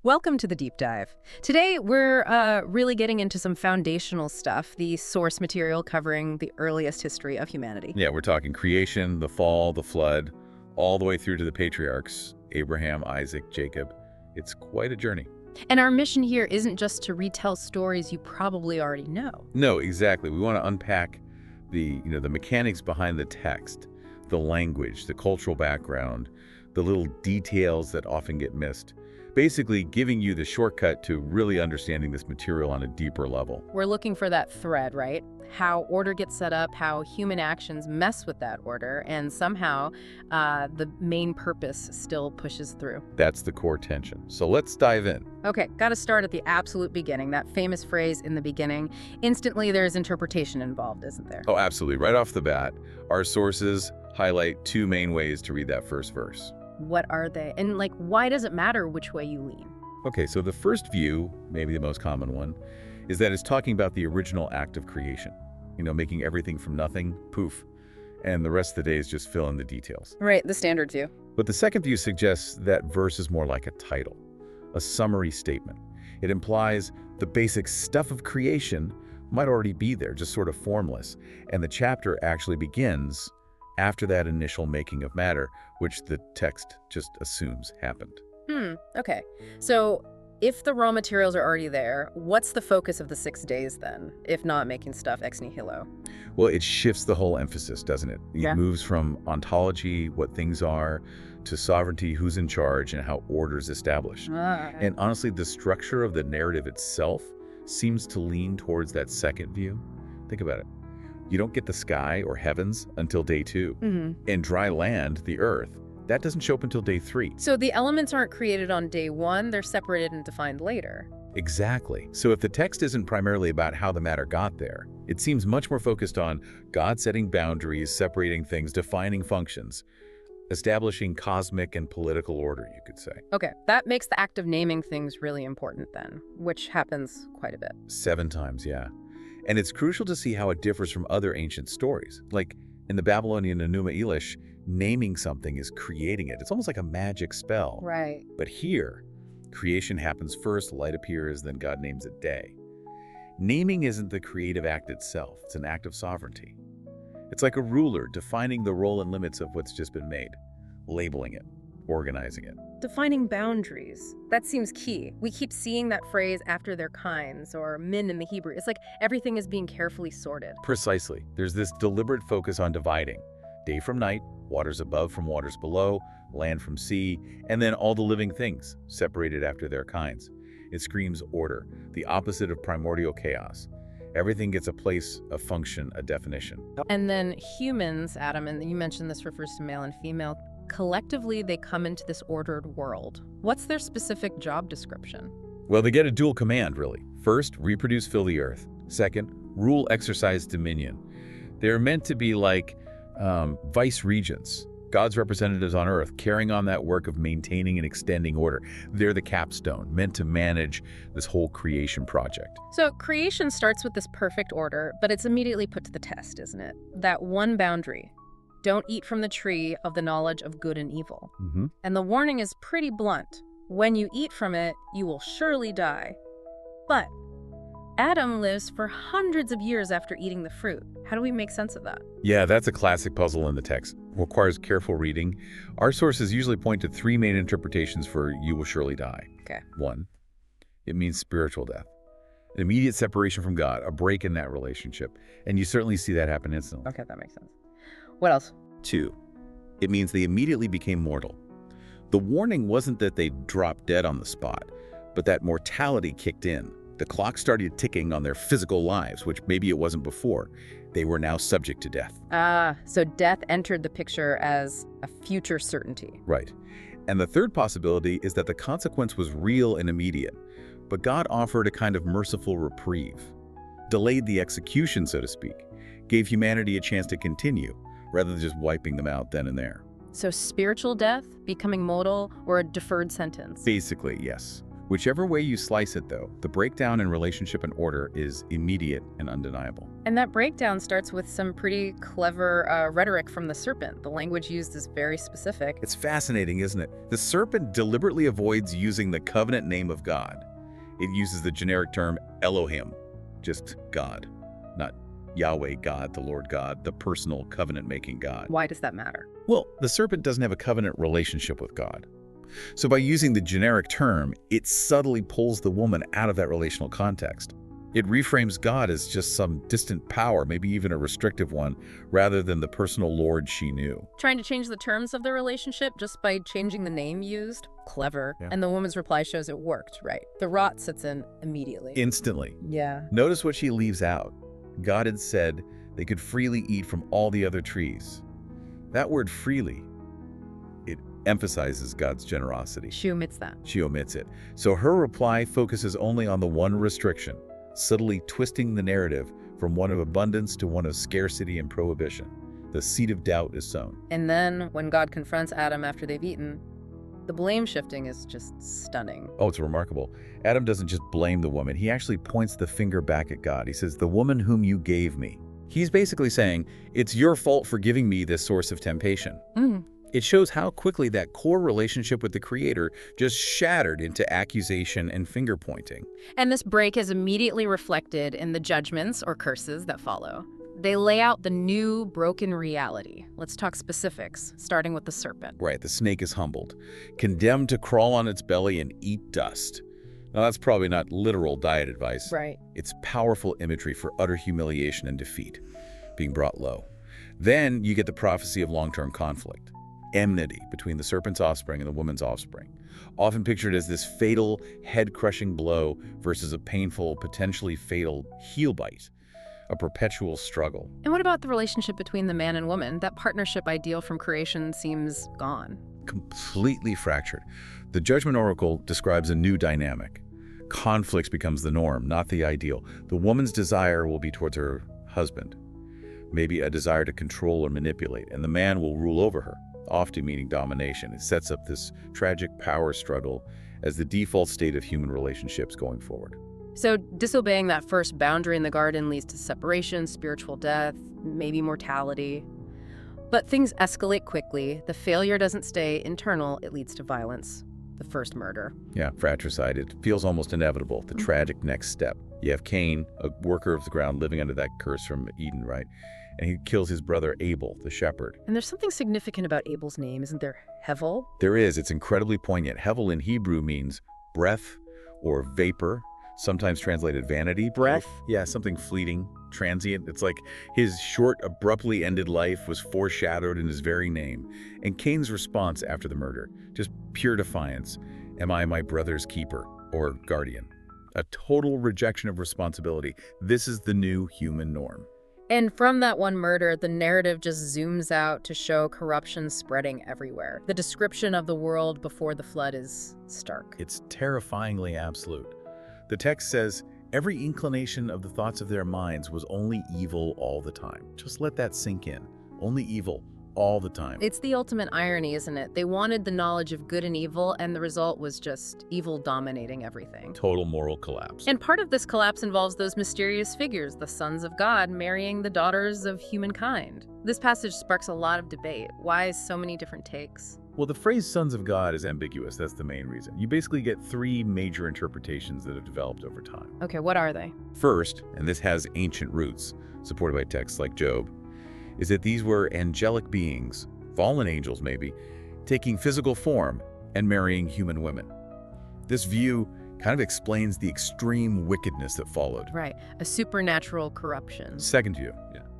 Welcome to the deep dive. Today, we're really getting into some foundational stuff, the source material covering the earliest history of humanity. Yeah, we're talking creation, the fall, the flood, all the way through to the patriarchs, Abraham, Isaac, Jacob. It's quite a journey. And our mission here isn't just to retell stories you probably already know. No, exactly. We want to unpack the mechanics behind the text, the language, the cultural background, the little details that often get missed. Basically giving you the shortcut to really understanding this material on a deeper level. We're looking for that thread, right? How order gets set up, how human actions mess with that order, and somehow the main purpose still pushes through. That's the core tension. So let's dive in. Okay, got to start at the absolute beginning, that famous phrase in the beginning. Instantly, there's interpretation involved, isn't there? Oh, absolutely. Right off the bat, our sources highlight two main ways to read that first verse. What are they? And why does it matter which way you lean? Okay, so the first view, maybe the most common one, is that it's talking about the original act of creation. Making everything from nothing, poof, and the rest of the day is just fill in the details. Right, the standard view. But the second view suggests that verse is more like a title, a summary statement. It implies the basic stuff of creation might already be there, just sort of formless, and the chapter actually begins after that initial making of matter, which the text just assumes happened. Okay. So if the raw materials are already there, what's the focus of the 6 days then, if not making stuff ex nihilo? Well, it shifts the whole emphasis, doesn't it? Yeah. It moves from ontology, what things are, to sovereignty, who's in charge, and how order's established. And honestly, the structure of the narrative itself seems to lean towards that second view. Think about it. You don't get the sky or heavens until day 2. And dry land, the earth, that doesn't show up until day 3. So the elements aren't created on day 1, they're separated and defined later. Exactly. So if the text isn't primarily about how the matter got there, it seems much more focused on God setting boundaries, separating things, defining functions, establishing cosmic and political order, you could say. Okay, that makes the act of naming things really important then, which happens quite a bit. 7 times, yeah. And it's crucial to see how it differs from other ancient stories. Like in the Babylonian Enuma Elish, naming something is creating it. It's almost like a magic spell. Right. But here, creation happens first, light appears, then God names it day. Naming isn't the creative act itself, it's an act of sovereignty. It's like a ruler defining the role and limits of what's just been made, labeling it, organizing it. Defining boundaries. That seems key. We keep seeing that phrase after their kinds, or min in the Hebrew. It's like everything is being carefully sorted. Precisely. There's this deliberate focus on dividing. Day from night, waters above from waters below, land from sea, and then all the living things, separated after their kinds. It screams order, the opposite of primordial chaos. Everything gets a place, a function, a definition. And then humans, Adam, and you mentioned this refers to male and female, collectively they come into this ordered world. What's their specific job description? Well, they get a dual command, really. First, reproduce, fill the earth. Second, rule, exercise dominion. They're meant to be like vice regents, God's representatives on earth, carrying on that work of maintaining and extending order. They're the capstone, meant to manage this whole creation project. So creation starts with this perfect order, but it's immediately put to the test, isn't it? That one boundary. Don't eat from the tree of the knowledge of good and evil. And the warning is pretty blunt. When you eat from it, you will surely die. But Adam lives for hundreds of years after eating the fruit. How do we make sense of that? Yeah, that's a classic puzzle in the text. Requires careful reading. Our sources usually point to 3 main interpretations for you will surely die. Okay. 1, it means spiritual death. An immediate separation from God, a break in that relationship. And you certainly see that happen instantly. Okay, that makes sense. What else? 2, it means they immediately became mortal. The warning wasn't that they dropped dead on the spot, but that mortality kicked in. The clock started ticking on their physical lives, which maybe it wasn't before. They were now subject to death. So death entered the picture as a future certainty. Right. And the third possibility is that the consequence was real and immediate, but God offered a kind of merciful reprieve, delayed the execution, so to speak, gave humanity a chance to continue, rather than just wiping them out then and there. So spiritual death, becoming mortal, or a deferred sentence? Basically, yes. Whichever way you slice it, though, the breakdown in relationship and order is immediate and undeniable. And that breakdown starts with some pretty clever rhetoric from the serpent. The language used is very specific. It's fascinating, isn't it? The serpent deliberately avoids using the covenant name of God. It uses the generic term Elohim, just God, not Yahweh God, the Lord God, the personal covenant-making God. Why does that matter? Well, the serpent doesn't have a covenant relationship with God. So by using the generic term, it subtly pulls the woman out of that relational context. It reframes God as just some distant power, maybe even a restrictive one, rather than the personal Lord she knew. Trying to change the terms of the relationship just by changing the name used? Clever. Yeah. And the woman's reply shows it worked, right? The rot sets in immediately. Instantly. Yeah. Notice what she leaves out. God had said they could freely eat from all the other trees. That word freely, it emphasizes God's generosity. She omits that. She omits it. So her reply focuses only on the one restriction, subtly twisting the narrative from one of abundance to one of scarcity and prohibition. The seed of doubt is sown. And then, when God confronts Adam after they've eaten, the blame shifting is just stunning. Oh, it's remarkable. Adam doesn't just blame the woman. He actually points the finger back at God. He says, "The woman whom you gave me." He's basically saying, it's your fault for giving me this source of temptation. It shows how quickly that core relationship with the Creator just shattered into accusation and finger-pointing. And this break is immediately reflected in the judgments or curses that follow. They lay out the new broken reality. Let's talk specifics, starting with the serpent. Right, the snake is humbled, condemned to crawl on its belly and eat dust. Now, that's probably not literal diet advice. Right. It's powerful imagery for utter humiliation and defeat, being brought low. Then you get the prophecy of long-term conflict. Enmity between the serpent's offspring and the woman's offspring, often pictured as this fatal, head-crushing blow versus a painful, potentially fatal heel bite, a perpetual struggle. And what about the relationship between the man and woman? That partnership ideal from creation seems gone. Completely fractured. The Judgment Oracle describes a new dynamic. Conflict becomes the norm, not the ideal. The woman's desire will be towards her husband, maybe a desire to control or manipulate, and the man will rule over her, often meaning domination. It sets up this tragic power struggle as the default state of human relationships going forward. So disobeying that first boundary in the garden leads to separation, spiritual death, maybe mortality. But things escalate quickly. The failure doesn't stay internal, it leads to violence. The first murder. Yeah, fratricide. It feels almost inevitable, the tragic next step. You have Cain, a worker of the ground, living under that curse from Eden, right? And he kills his brother Abel, the shepherd. And there's something significant about Abel's name, isn't there? Hevel? There is. It's incredibly poignant. Hevel in Hebrew means breath or vapor, sometimes translated vanity. Breath? Yeah, something fleeting, transient. It's like his short, abruptly ended life was foreshadowed in his very name. And Cain's response after the murder, just pure defiance. Am I my brother's keeper or guardian? A total rejection of responsibility. This is the new human norm. And from that one murder, the narrative just zooms out to show corruption spreading everywhere. The description of the world before the flood is stark. It's terrifyingly absolute. The text says, every inclination of the thoughts of their minds was only evil all the time. Just let that sink in. Only evil all the time. It's the ultimate irony, isn't it? They wanted the knowledge of good and evil, and the result was just evil dominating everything. Total moral collapse. And part of this collapse involves those mysterious figures, the sons of God marrying the daughters of humankind. This passage sparks a lot of debate. Why so many different takes? Well, the phrase sons of God is ambiguous. That's the main reason. You basically get three major interpretations that have developed over time. Okay, what are they? First, and this has ancient roots, supported by texts like Job, is that these were angelic beings, fallen angels maybe, taking physical form and marrying human women. This view kind of explains the extreme wickedness that followed. Right, a supernatural corruption. Second view,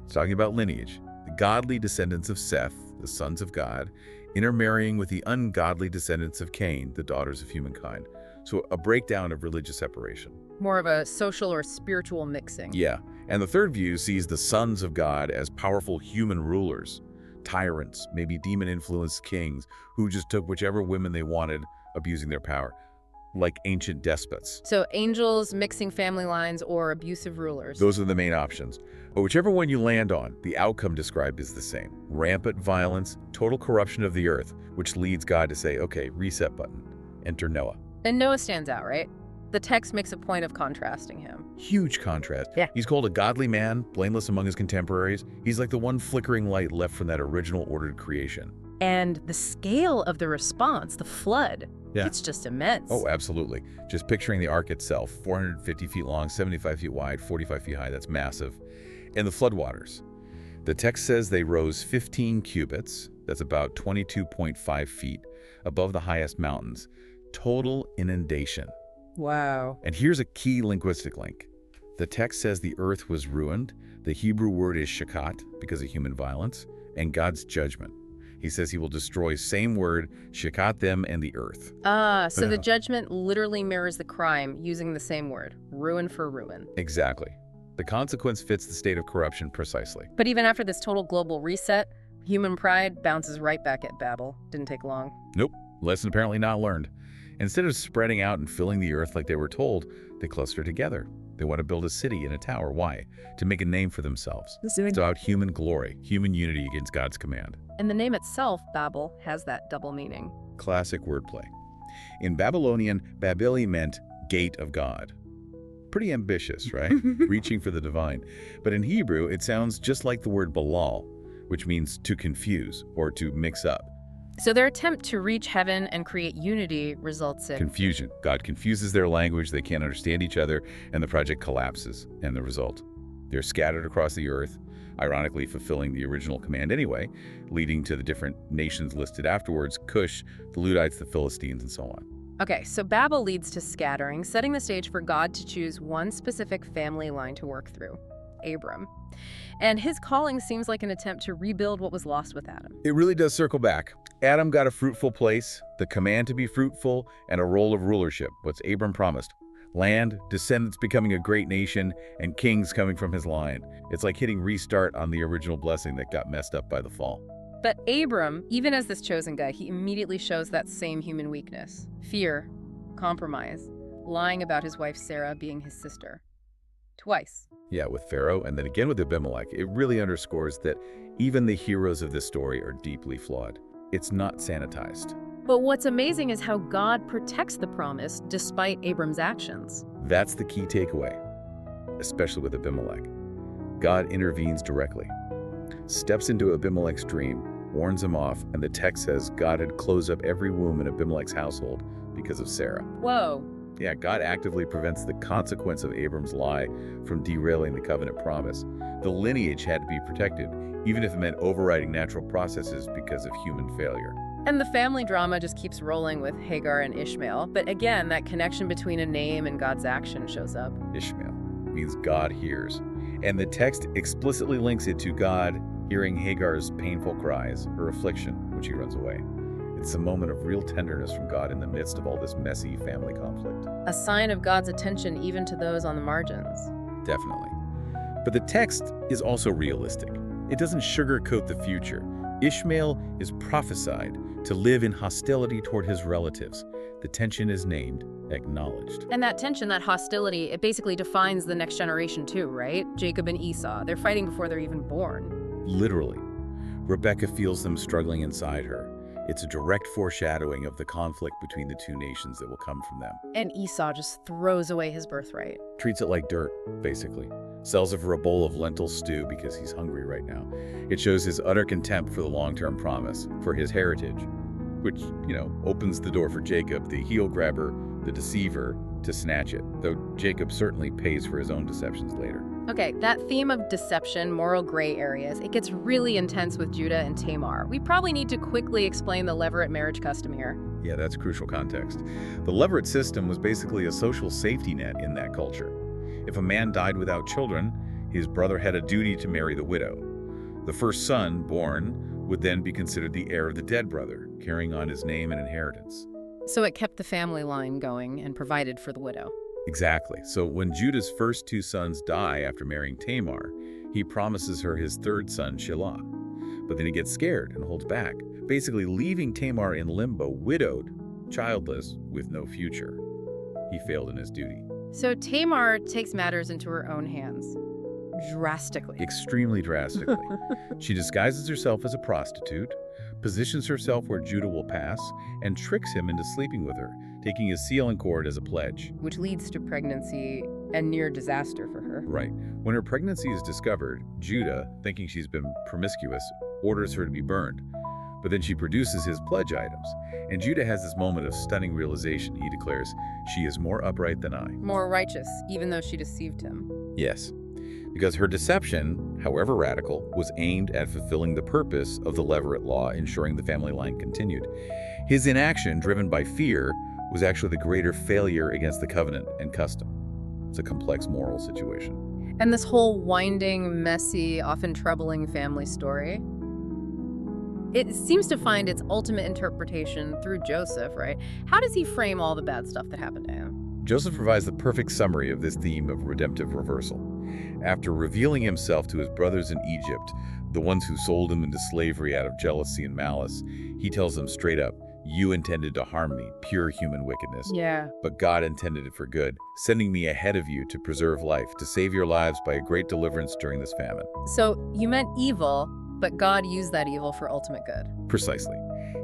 it's talking about lineage. The godly descendants of Seth, the sons of God, intermarrying with the ungodly descendants of Cain, the daughters of humankind. So a breakdown of religious separation. More of a social or spiritual mixing. Yeah, and the third view sees the sons of God as powerful human rulers, tyrants, maybe demon-influenced kings who just took whichever women they wanted, abusing their power, like ancient despots. So angels mixing family lines or abusive rulers. Those are the main options. But whichever one you land on, the outcome described is the same. Rampant violence, total corruption of the earth, which leads God to say, okay, reset button, enter Noah. And Noah stands out, right? The text makes a point of contrasting him. Huge contrast. Yeah. He's called a godly man, blameless among his contemporaries. He's like the one flickering light left from that original ordered creation. And the scale of the response, the flood, Yeah. it's just immense. Oh, absolutely. Just picturing the ark itself, 450 feet long, 75 feet wide, 45 feet high. That's massive. And the floodwaters. The text says they rose 15 cubits, that's about 22.5 feet, above the highest mountains. Total inundation. Wow. And here's a key linguistic link. The text says the earth was ruined. The Hebrew word is shakat, because of human violence, and God's judgment. He says he will destroy, same word, shakat them and the earth. So the judgment literally mirrors the crime using the same word, ruin for ruin. Exactly. The consequence fits the state of corruption precisely. But even after this total global reset, human pride bounces right back at Babel. Didn't take long. Nope, lesson apparently not learned. Instead of spreading out and filling the earth like they were told, they cluster together. They want to build a city and a tower. Why? To make a name for themselves. It's about human glory, human unity against God's command. And the name itself, Babel, has that double meaning. Classic wordplay. In Babylonian, Babili meant gate of God. Pretty ambitious, right? Reaching for the divine. But in Hebrew, it sounds just like the word Balal, which means to confuse or to mix up. So their attempt to reach heaven and create unity results in Confusion. God confuses their language, they can't understand each other, and the project collapses. And the result? They're scattered across the earth, ironically fulfilling the original command anyway, leading to the different nations listed afterwards, Cush, the Ludites, the Philistines, and so on. Okay, so Babel leads to scattering, setting the stage for God to choose one specific family line to work through, Abram. And his calling seems like an attempt to rebuild what was lost with Adam. It really does circle back. Adam got a fruitful place, the command to be fruitful, and a role of rulership, what's Abram promised. Land, descendants becoming a great nation, and kings coming from his line. It's like hitting restart on the original blessing that got messed up by the fall. But Abram, even as this chosen guy, he immediately shows that same human weakness. Fear, compromise, lying about his wife Sarah being his sister. Twice. Yeah, with Pharaoh, and then again with Abimelech. It really underscores that even the heroes of this story are deeply flawed. It's not sanitized. But what's amazing is how God protects the promise despite Abram's actions. That's the key takeaway, especially with Abimelech. God intervenes directly, steps into Abimelech's dream, warns him off, and the text says God had closed up every womb in Abimelech's household because of Sarah. Whoa. Yeah, God actively prevents the consequence of Abram's lie from derailing the covenant promise. The lineage had to be protected, even if it meant overriding natural processes because of human failure. And the family drama just keeps rolling with Hagar and Ishmael. But again, that connection between a name and God's action shows up. Ishmael means God hears. And the text explicitly links it to God hearing Hagar's painful cries, her affliction, when she runs away. It's a moment of real tenderness from God in the midst of all this messy family conflict. A sign of God's attention even to those on the margins. Definitely. But the text is also realistic. It doesn't sugarcoat the future. Ishmael is prophesied to live in hostility toward his relatives. The tension is named, acknowledged. And that tension, that hostility, it basically defines the next generation too, right? Jacob and Esau, they're fighting before they're even born. Literally. Rebecca feels them struggling inside her. It's a direct foreshadowing of the conflict between the two nations that will come from them. And Esau just throws away his birthright. Treats it like dirt, basically. Sells it for a bowl of lentil stew because he's hungry right now. It shows his utter contempt for the long-term promise, for his heritage, which, opens the door for Jacob, the heel grabber, the deceiver, to snatch it, though Jacob certainly pays for his own deceptions later. Okay, that theme of deception, moral gray areas, it gets really intense with Judah and Tamar. We probably need to quickly explain the levirate marriage custom here. Yeah, that's crucial context. The levirate system was basically a social safety net in that culture. If a man died without children, his brother had a duty to marry the widow. The first son, born, would then be considered the heir of the dead brother, carrying on his name and inheritance. So it kept the family line going and provided for the widow. Exactly. So when Judah's first two sons die after marrying Tamar, he promises her his third son, Shelah. But then he gets scared and holds back, basically leaving Tamar in limbo, widowed, childless, with no future. He failed in his duty. So Tamar takes matters into her own hands. Drastically. Extremely drastically. She disguises herself as a prostitute, positions herself where Judah will pass, and tricks him into sleeping with her, taking his seal in court as a pledge. Which leads to pregnancy and near disaster for her. Right. When her pregnancy is discovered, Judah, thinking she's been promiscuous, orders her to be burned. But then she produces his pledge items. And Judah has this moment of stunning realization. He declares, "She is more upright than I." More righteous, even though she deceived him. Yes. Because her deception, however radical, was aimed at fulfilling the purpose of the Levirate law, ensuring the family line continued. His inaction, driven by fear, was actually the greater failure against the covenant and custom. It's a complex moral situation. And this whole winding, messy, often troubling family story, it seems to find its ultimate interpretation through Joseph, right? How does he frame all the bad stuff that happened to him? Joseph provides the perfect summary of this theme of redemptive reversal. After revealing himself to his brothers in Egypt, the ones who sold him into slavery out of jealousy and malice, he tells them straight up, "You intended to harm me, pure human wickedness. Yeah. But God intended it for good, sending me ahead of you to preserve life, to save your lives by a great deliverance during this famine." So you meant evil, but God used that evil for ultimate good. Precisely.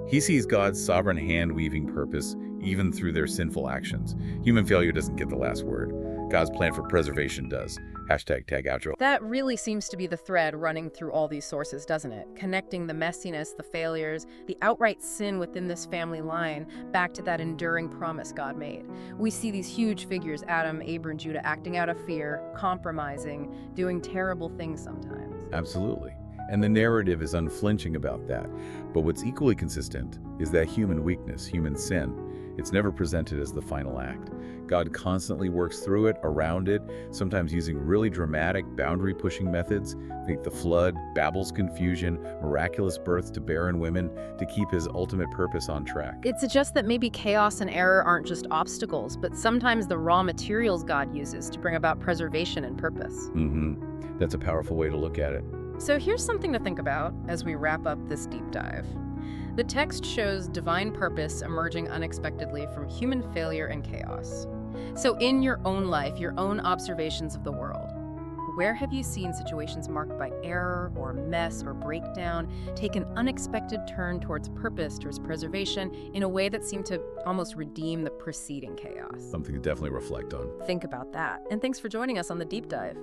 He sees God's sovereign hand-weaving purpose even through their sinful actions. Human failure doesn't get the last word. God's plan for preservation does. Hashtag tag outro. That really seems to be the thread running through all these sources, doesn't it? Connecting the messiness, the failures, the outright sin within this family line back to that enduring promise God made. We see these huge figures, Adam, Abram, Judah, acting out of fear, compromising, doing terrible things sometimes. Absolutely. And the narrative is unflinching about that. But what's equally consistent is that human weakness, human sin, it's never presented as the final act. God constantly works through it, around it, sometimes using really dramatic, boundary-pushing methods. Think the flood, Babel's confusion, miraculous births to barren women, to keep his ultimate purpose on track. It suggests that maybe chaos and error aren't just obstacles, but sometimes the raw materials God uses to bring about preservation and purpose. That's a powerful way to look at it. So here's something to think about as we wrap up this deep dive. The text shows divine purpose emerging unexpectedly from human failure and chaos. So in your own life, your own observations of the world, where have you seen situations marked by error or mess or breakdown take an unexpected turn towards purpose, towards preservation, in a way that seemed to almost redeem the preceding chaos? Something to definitely reflect on. Think about that. And thanks for joining us on the Deep Dive.